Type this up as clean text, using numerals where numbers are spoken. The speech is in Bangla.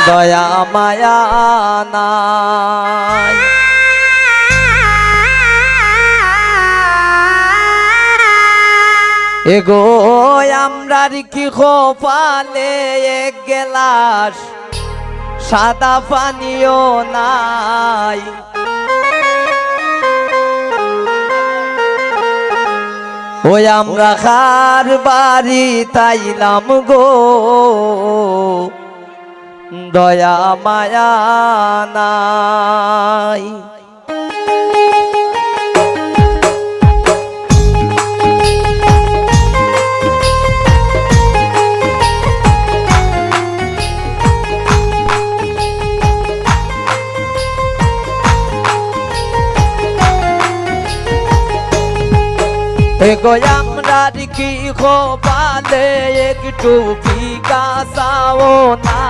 দয়া মায়া নাই। এগো আমরার কি কপালে এক গেলাস সাদা পানিও নাই। ওই আমরা খার বাড়ি তাইলাম গো, দয়া মায়া নাই। এগো আমরার কি কপালে একটু বিকাশাও না।